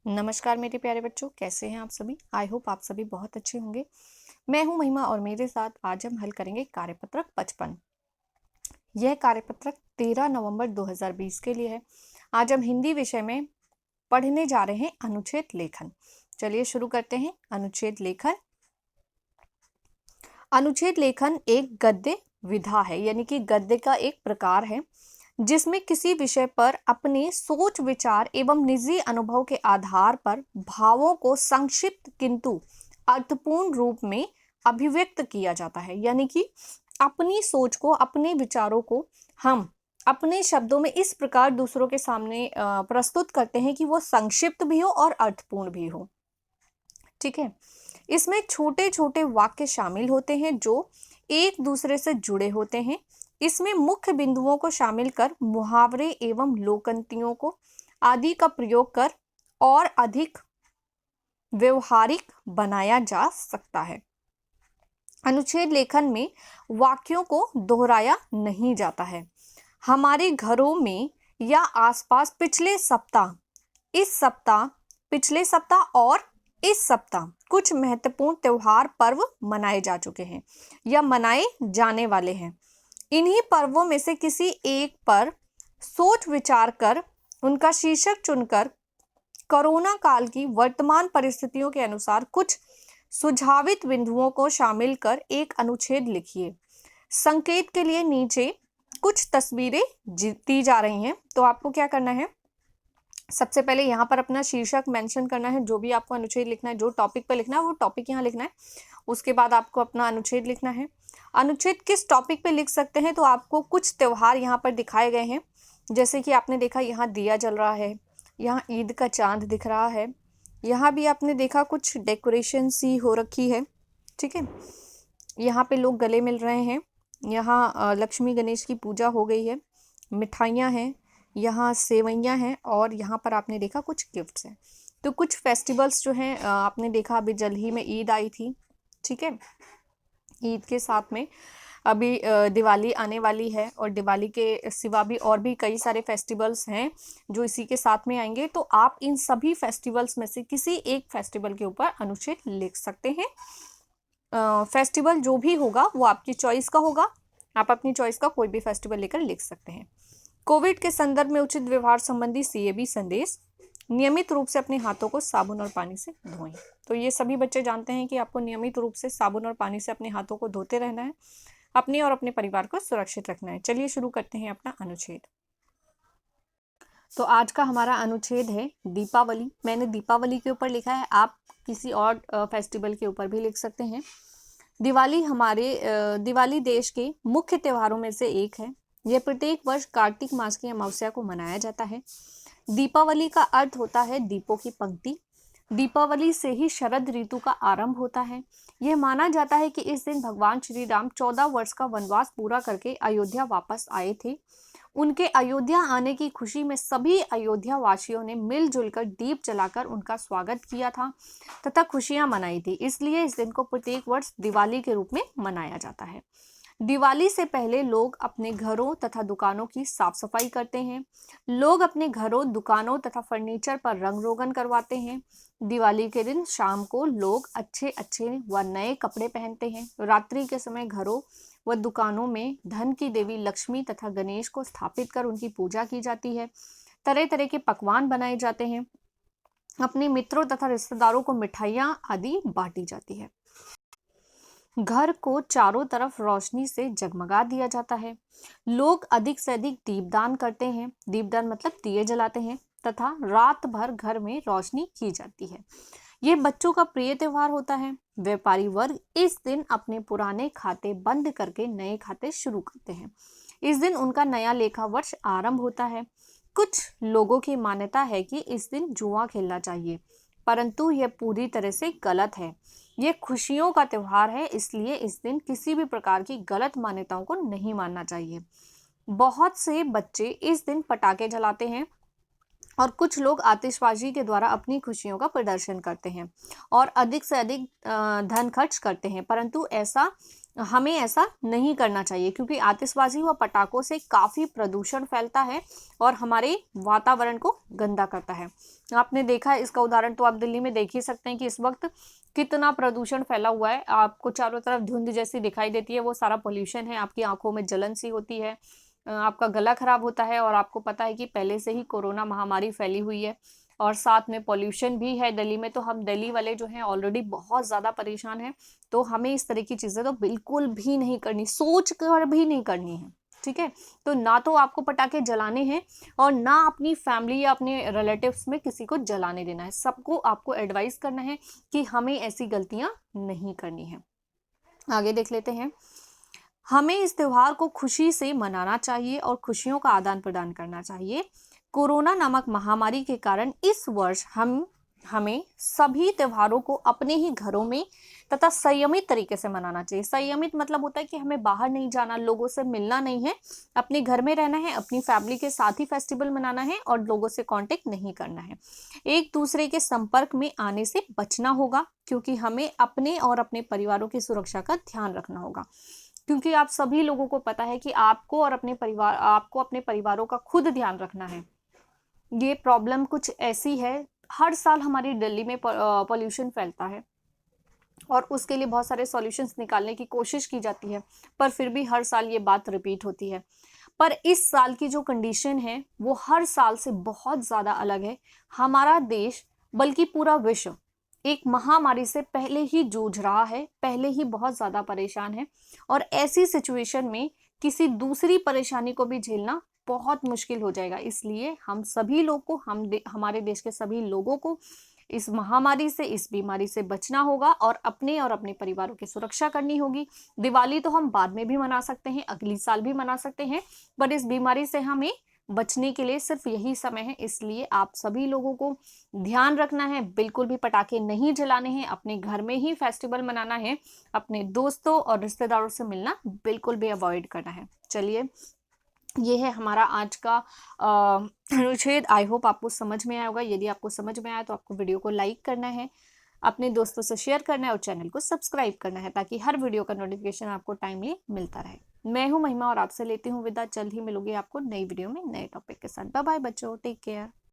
नमस्कार मेरे प्यारे बच्चों, कैसे हैं आप सभी। आई होप आप सभी बहुत अच्छे होंगे। मैं हूं महिमा और मेरे साथ आज हम हल करेंगे कार्यपत्रक 55। यह कार्यपत्रक 13 नवंबर 2020 के लिए है। आज हम हिंदी विषय में पढ़ने जा रहे हैं अनुच्छेद लेखन। चलिए शुरू करते हैं। अनुच्छेद लेखन। अनुच्छेद लेखन एक गद्य विधा है, यानी कि गद्य का एक प्रकार है जिसमें किसी विषय पर अपने सोच विचार एवं निजी अनुभव के आधार पर भावों को संक्षिप्त किंतु अर्थपूर्ण रूप में अभिव्यक्त किया जाता है। यानी कि अपनी सोच को, अपने विचारों को हम अपने शब्दों में इस प्रकार दूसरों के सामने प्रस्तुत करते हैं कि वो संक्षिप्त भी हो और अर्थपूर्ण भी हो। ठीक है। इसमें छोटे छोटे वाक्य शामिल होते हैं जो एक दूसरे से जुड़े होते हैं। इसमें मुख्य बिंदुओं को शामिल कर मुहावरे एवं लोकोक्तियों को आदि का प्रयोग कर और अधिक व्यवहारिक बनाया जा सकता है। अनुच्छेद लेखन में वाक्यों को दोहराया नहीं जाता है। हमारे घरों में या आसपास पिछले सप्ताह, इस सप्ताह, पिछले सप्ताह और इस सप्ताह कुछ महत्वपूर्ण त्योहार पर्व मनाए जा चुके हैं या मनाए जाने वाले हैं। इन्हीं पर्वों में से किसी एक पर सोच विचार कर उनका शीर्षक चुनकर कोरोना काल की वर्तमान परिस्थितियों के अनुसार कुछ सुझावित बिंदुओं को शामिल कर एक अनुच्छेद लिखिए। संकेत के लिए नीचे कुछ तस्वीरें दी जा रही हैं, तो आपको क्या करना है, सबसे पहले यहाँ पर अपना शीर्षक मेंशन करना है। जो भी आपको अनुच्छेद लिखना है, जो टॉपिक पर लिखना है वो टॉपिक यहाँ लिखना है। उसके बाद आपको अपना अनुच्छेद लिखना है। अनुच्छेद किस टॉपिक पे लिख सकते हैं, तो आपको कुछ त्योहार यहाँ पर दिखाए गए हैं। जैसे कि आपने देखा यहाँ दिया जल रहा है, यहाँ ईद का चांद दिख रहा है, यहाँ भी आपने देखा कुछ डेकोरेशन सी हो रखी है। ठीक है। यहाँ पे लोग गले मिल रहे हैं, यहाँ लक्ष्मी गणेश की पूजा हो गई है, मिठाइयाँ हैं, यहाँ सेवइयाँ हैं और यहाँ पर आपने देखा कुछ गिफ्ट्स हैं। तो कुछ फेस्टिवल्स जो हैं आपने देखा, अभी जल्द ही में ईद आई थी। ठीक है। ईद के साथ में अभी दिवाली आने वाली है और दिवाली के सिवा भी और भी कई सारे फेस्टिवल्स हैं जो इसी के साथ में आएंगे। तो आप इन सभी फेस्टिवल्स में से किसी एक फेस्टिवल के ऊपर अनुच्छेद लिख सकते हैं। फेस्टिवल जो भी होगा वो आपकी चॉइस का होगा। आप अपनी चॉइस का कोई भी फेस्टिवल लेकर लिख सकते हैं। कोविड के संदर्भ में उचित व्यवहार संबंधी सीएबी संदेश। नियमित रूप से अपने हाथों को साबुन और पानी से धोएं। तो ये सभी बच्चे जानते हैं कि आपको नियमित रूप से साबुन और पानी से अपने हाथों को धोते रहना है, अपने और अपने परिवार को सुरक्षित रखना है। चलिए शुरू करते हैं अपना अनुच्छेद। तो आज का हमारा अनुच्छेद है दीपावली। मैंने दीपावली के ऊपर लिखा है, आप किसी और फेस्टिवल के ऊपर भी लिख सकते हैं। दिवाली देश के मुख्य त्योहारों में से एक है। यह प्रत्येक वर्ष कार्तिक मास की अमावस्या को मनाया जाता है। दीपावली का अर्थ होता है दीपों की पंक्ति। दीपावली से ही शरद ऋतु का आरंभ होता है। यह माना जाता है कि इस दिन भगवान श्री राम 14 वर्ष का वनवास पूरा करके अयोध्या वापस आए थे। उनके अयोध्या आने की खुशी में सभी अयोध्या वासियों ने मिलजुल कर दीप जलाकर उनका स्वागत किया था तथा खुशियां मनाई थी। इसलिए इस दिन को प्रत्येक वर्ष दिवाली के रूप में मनाया जाता है। दिवाली से पहले लोग अपने घरों तथा दुकानों की साफ सफाई करते हैं। लोग अपने घरों, दुकानों तथा फर्नीचर पर रंग रोगन करवाते हैं। दिवाली के दिन शाम को लोग अच्छे अच्छे व नए कपड़े पहनते हैं। रात्रि के समय घरों व दुकानों में धन की देवी लक्ष्मी तथा गणेश को स्थापित कर उनकी पूजा की जाती है। तरह तरह के पकवान बनाए जाते हैं। अपने मित्रों तथा रिश्तेदारों को मिठाइयाँ आदि बांटी जाती है। घर को चारों तरफ रोशनी से जगमगा दिया जाता है। लोग अधिक से अधिक दीपदान करते हैं। दीपदान मतलब दिए जलाते हैं तथा रात भर घर में रोशनी की जाती है। यह बच्चों का प्रिय त्योहार होता है। व्यापारी वर्ग इस दिन अपने पुराने खाते बंद करके नए खाते शुरू करते हैं। इस दिन उनका नया लेखा वर्ष आरंभ होता है। कुछ लोगों की मान्यता है कि इस दिन जुआ खेलना चाहिए, परंतु यह पूरी तरह से गलत है। यह खुशियों का त्योहार है, इसलिए इस दिन किसी भी प्रकार की गलत मान्यताओं को नहीं मानना चाहिए। बहुत से बच्चे इस दिन पटाखे जलाते हैं और कुछ लोग आतिशबाजी के द्वारा अपनी खुशियों का प्रदर्शन करते हैं और अधिक से अधिक धन खर्च करते हैं, परंतु ऐसा हमें ऐसा नहीं करना चाहिए, क्योंकि आतिशबाजी व पटाखों से काफ़ी प्रदूषण फैलता है और हमारे वातावरण को गंदा करता है। आपने देखा है इसका उदाहरण तो आप दिल्ली में देख ही सकते हैं कि इस वक्त कितना प्रदूषण फैला हुआ है। आपको चारों तरफ धुंध जैसी दिखाई देती है, वो सारा पोल्यूशन है। आपकी आंखों में जलन सी होती है, आपका गला खराब होता है, और आपको पता है कि पहले से ही कोरोना महामारी फैली हुई है और साथ में पॉल्यूशन भी है दिल्ली में। तो हम दिल्ली वाले जो हैं ऑलरेडी बहुत ज़्यादा परेशान हैं। तो हमें इस तरह की चीज़ें तो बिल्कुल भी नहीं करनी, सोच कर भी नहीं करनी है, ठीक है। तो ना तो आपको पटाखे जलाने हैं और ना अपनी फैमिली या अपने रिलेटिव्स में किसी को जलाने देना है। सबको आपको एडवाइस करना है कि हमें ऐसी गलतियां नहीं करनी है। आगे देख लेते हैं। हमें इस त्योहार को खुशी से मनाना चाहिए और खुशियों का आदान प्रदान करना चाहिए। कोरोना नामक महामारी के कारण इस वर्ष हमें सभी त्योहारों को अपने ही घरों में तथा संयमित तरीके से मनाना चाहिए। संयमित मतलब होता है कि हमें बाहर नहीं जाना, लोगों से मिलना नहीं है, अपने घर में रहना है, अपनी फैमिली के साथ ही फेस्टिवल मनाना है और लोगों से कांटेक्ट नहीं करना है। एक दूसरे के संपर्क में आने से बचना होगा, क्योंकि हमें अपने और अपने परिवारों की सुरक्षा का ध्यान रखना होगा। क्योंकि आप सभी लोगों को पता है कि आपको अपने परिवारों का खुद ध्यान रखना है। ये प्रॉब्लम कुछ ऐसी है, हर साल हमारी दिल्ली में पॉल्यूशन फैलता है और उसके लिए बहुत सारे सॉल्यूशंस निकालने की कोशिश की जाती है, पर फिर भी हर साल ये बात रिपीट होती है। पर इस साल की जो कंडीशन है वो हर साल से बहुत ज़्यादा अलग है। हमारा देश, बल्कि पूरा विश्व, एक महामारी से पहले ही जूझ रहा है, पहले ही बहुत ज़्यादा परेशान है, और ऐसी सिचुएशन में किसी दूसरी परेशानी को भी झेलना बहुत मुश्किल हो जाएगा। इसलिए हम सभी लोग को, हमारे देश के सभी लोगों को इस महामारी से, इस बीमारी से बचना होगा और अपने परिवारों की सुरक्षा करनी होगी। दिवाली तो हम बाद में भी मना सकते हैं, अगली साल भी मना सकते हैं, पर इस बीमारी से हमें बचने के लिए सिर्फ यही समय है। इसलिए आप सभी लोगों को ध्यान रखना है, बिल्कुल भी पटाखे नहीं जलाने हैं, अपने घर में ही फेस्टिवल मनाना है, अपने दोस्तों और रिश्तेदारों से मिलना बिल्कुल भी अवॉइड करना है। चलिए, ये है हमारा आज का अनुच्छेद। आई होप आपको समझ में आया होगा। यदि आपको समझ में आया तो आपको वीडियो को लाइक करना है, अपने दोस्तों से शेयर करना है और चैनल को सब्सक्राइब करना है, ताकि हर वीडियो का नोटिफिकेशन आपको टाइमली मिलता रहे। मैं हूं महिमा और आपसे लेती हूं विदा। जल्द ही मिलूंगी आपको नई वीडियो में नए टॉपिक के साथ। बाय बाय बच्चों, टेक केयर।